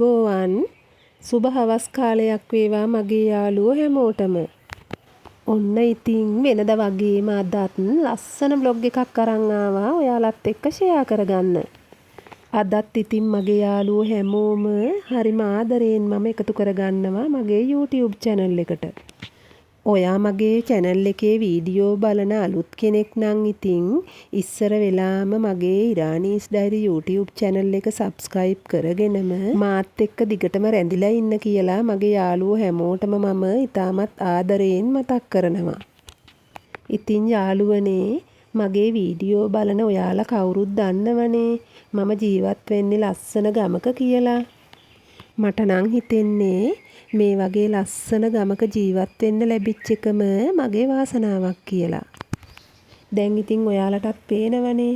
අයිබෝවන් සුබ හවස් කාලයක් වේවා මගේ යාළුවෝ හැමෝටම. ඔන්න ඉතින් වෙනද වගේම අදත් ලස්සන බ්ලොග් එකක් අරන් ආවා ඔයාලත් එක්ක ෂෙයා කරගන්න. අදත් ඉතින් මගේ යාළුවෝ හැමෝම හරිම ආදරයෙන් මම එකතු කරගන්නවා මගේ YouTube channel එකට. ඔයා මගේ channel එකේ වීඩියෝ බලන අලුත් කෙනෙක් නම් ඉතින් ඉස්සර වෙලාම මගේ ඉරානීස් ඩයරි YouTube channel එක subscribe කරගෙනම මාත් එක්ක දිගටම රැඳිලා ඉන්න කියලා මගේ යාළුවෝ හැමෝටම මම ඉතාමත් ආදරයෙන් මතක් කරනවා. ඉතින් යාළුවනේ මගේ වීඩියෝ බලන ඔයාලා කවුරුත් දන්නවනේ මම ජීවත් වෙන්නේ ලස්සන ගමක කියලා. මට නම් හිතෙන්නේ මේ වගේ ලස්සන ගමක ජීවත් වෙන්න ලැබිච්ච එකම මගේ වාසනාවක් කියලා. දැන් ඉතින් ඔයාලටත් පේනවනේ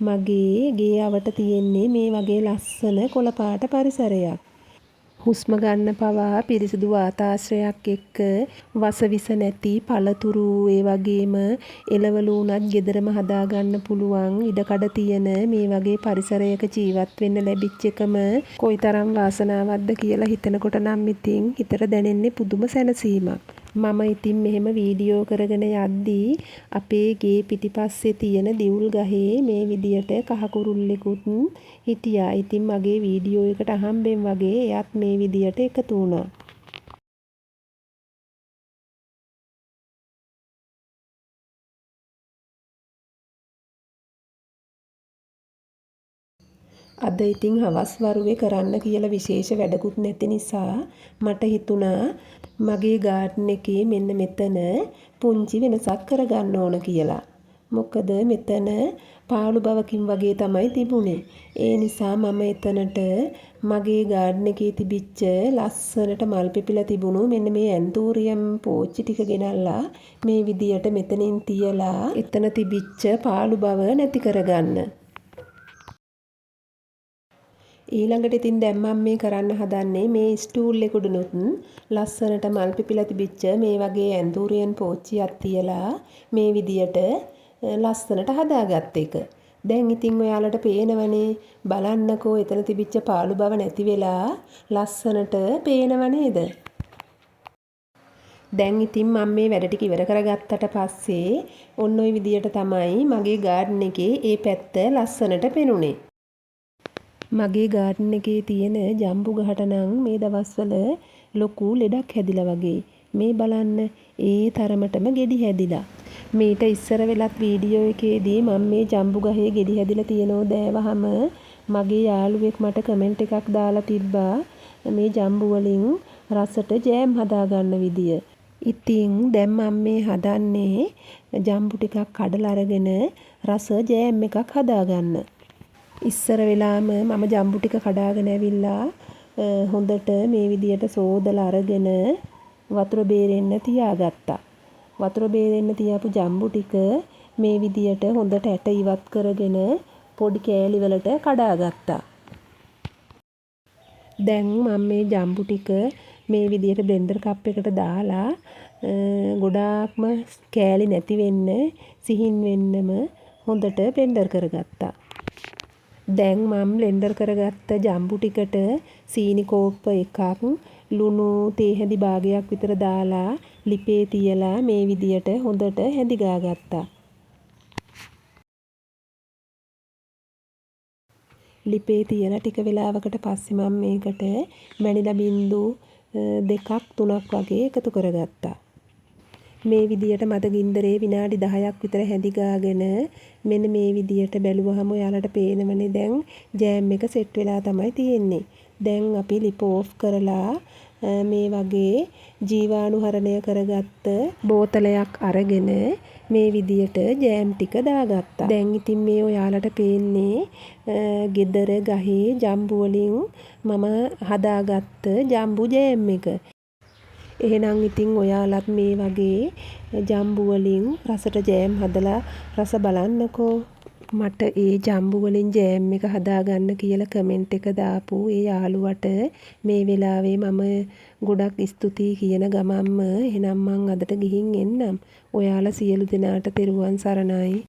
මගේ ගේ අවට තියෙන්නේ මේ වගේ ලස්සන කොළ පාට පරිසරයක්. හුස්ම ගන්න පවා පිරිසිදු වාතාශ්‍රයක් එක්ක වසවිස නැති පළතුරු ඒ වගේම එළවලු උනත් ගෙදරම හදා ගන්න පුළුවන් ඉඩකඩ තියෙන මේ වගේ පරිසරයක ජීවත් වෙන්න ලැබිච්ච එකම කොයිතරම් වාසනාවක්ද කියලා හිතනකොට නම් ඉතින් හිතට දැනෙන්නේ පුදුම සැනසීමක්. මම ඉතින් මෙහෙම වීඩියෝ කරගෙන යද්දී අපේ ගේ පිටිපස්සේ තියෙන දිවුල් ගහේ මේ විදියට කහ කුරුල්ලෙකුත් හිටියා. ඉතින් මගේ වීඩියෝ එකට අහම්බෙන් වගේ එයාත් මේ විදියට එකතු වුණා. අද ඉතින් හවස් වරුවේ කරන්න කියලා විශේෂ වැඩකුත් නැති නිසා මට හිතුණා මගේ ගාඩන් එකේ මෙන්න මෙතන පුංචි වෙනසක් කරගන්න ඕන කියලා. මොකද මෙතන පාළු බවකින් වගේ තමයි තිබුණේ. ඒ නිසා මම එතනට මගේ ගාඩන් එකේ තිබිච්ච ලස්සනට මල් පිපිලා තිබුණු මෙන්න මේ ඇන්තූරියම් පෝච්චි ටික ගෙනල්ලා මේ විදියට මෙතනින් තියලා එතන තිබිච්ච පාළු බව නැති කරගන්න. ඊළඟට ඉතින් දැන් මම මේ කරන්න හදන්නේ මේ ස්ටූල් එකේ ලස්සනට මල් පිපිලා තිබිච්ච මේ වගේ ඇන්තූරියම් පෝච්චියක් තියලා මේ විදියට ලස්සනට හදාගත්ත එක. දැන් ඉතින් ඔයාලට පේනවනේ බලන්නකෝ එතන තිබිච්ච පාළු බව නැති වෙලා ලස්සනට පේනව නේද? දැන් ඉතින් මම මේ වැඩ ටික ඉවර කරගත්තට පස්සේ ඔන්න ඔය විදියට තමයි මගේ ගාඩන් එකේ ඒ පැත්ත ලස්සනට පෙනුනේ. මගේ ගාඩන් එකේ තියෙන ජම්බු ගහට නම් මේ දවස්වල ලොකු ලෙඩක් හැදිලා වගේ. මේ බලන්න ඒ තරමටම ගෙඩි හැදිලා. මීට ඉස්සර වෙලත් වීඩියෝ එකේදී මම මේ ජම්බු ගහේ ගෙඩි හැදිලා තියෙනෝ දෑවහම මගේ යාළුවෙක් මට කමෙන්ට් එකක් දාලා තිබ්බා මේ ජම්බු වලින් රසට ජෑම් හදා ගන්න විදිය. ඉතින් දැන් මම මේ හදන්නේ ජම්බු ටිකක් කඩලා අරගෙන රස ජෑම් එකක් හදා ගන්න. ඉස්සර වෙලාම මම ජම්බු ටික කඩාගෙන ඇවිල්ලා හොඳට මේ විදියට සෝදලා අරගෙන වතුර බේරෙන්න තියාගත්තා. වතුර බේරෙන්න තියාපු ජම්බු ටික මේ විදියට හොඳට ඇට ඉවත් කරගෙන පොඩි කෑලි වලට කඩාගත්තා. දැන් මම මේ ජම්බු ටික මේ විදියට බ්ලෙන්ඩර් කප් එකට දාලා ගොඩාක්ම කෑලි නැති වෙන්න සිහින් වෙන්නම හොඳට බ්ලෙන්ඩර් කරගත්තා. දැන් මම බ්ලෙන්ඩර් කරගත්ත ජම්බු ටිකට සීනි කෝප්ප එකක් ලුණු තේ හැඳි භාගයක් විතර දාලා ලිපේ තියලා මේ විදියට හොඳට හැඳි ගාගත්තා. ලිපේ තියලා ටික වෙලාවකට පස්සේ මම මේකට මැනිලා බින්දු 2ක් 3ක් වගේ එකතු කරගත්තා. මේ විදියට මද ගින්දරේ විනාඩි 10ක් විතර හැඳි ගාගෙන මෙන්න මේ විදියට බැලුවහම ඔයාලට පේනවනේ දැන් ජෑම් එක සෙට් වෙලා තමයි තියෙන්නේ. දැන් අපි ලිප ඕෆ් කරලා මේ වගේ ජීවාණුහරණය කරගත්ත බෝතලයක් අරගෙන මේ විදියට ජෑම් ටික දාගත්තා. දැන් ඉතින් මේ ඔයාලට පේන්නේ ගෙදර ගහේ ජම්බු වලින් මම හදාගත්ත ජම්බු ජෑම් එක. එහෙනම් ඉතින් ඔයාලත් මේ වගේ ජම්බු වලින් රසට ජෑම් හදලා රස බලන්නකෝ. මට ඒ ජම්බු වලින් ජෑම් එක හදාගන්න කියලා කමෙන්ට් එක දාපු ඒ යාළුවට මේ වෙලාවේ මම ගොඩක් ස්තුතියි කියන ගමන්ම එහෙනම් මං අදට ගිහින් එන්නම්. ඔයාලා සියලු දෙනාට තෙරුවන් සරණයි.